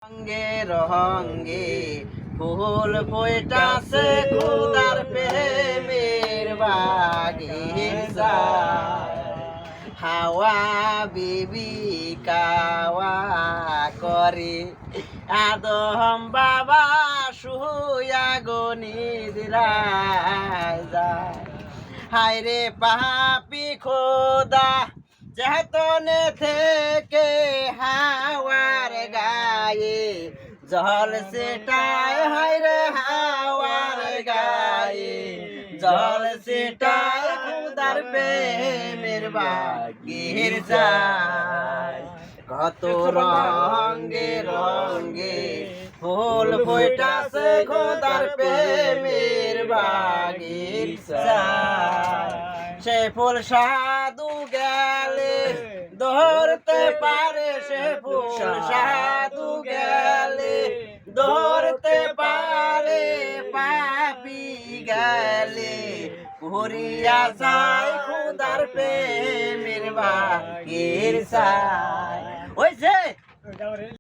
রঙ্গে রঙ্গে ফুল ফুটাছে খুদার প্রেমের বাগিচা হাওয়া বিবি কাওয়া করে আদম বাবা শুয়া গনিদ্রায় যায় হায় রে পাপি খোদা চেতনে থেকে হাওয়ার গায়ে জল সেটায় হায় রে হাওয়ার গায়ে জল সেটায় খুদার প্রেমের বাগের যায় কত রঙ্গে রঙ্গে ফুল ফুটাছে খোদার প্রেমের বাগের যায় সে ফুল সাধু গেলে ধরতে পারে সে ফুল সাধু গেলে ধরতে পারে পাপি গেলে ঘুরিয়া যায় খুদার প্রেমের বাগের যায় ওই যে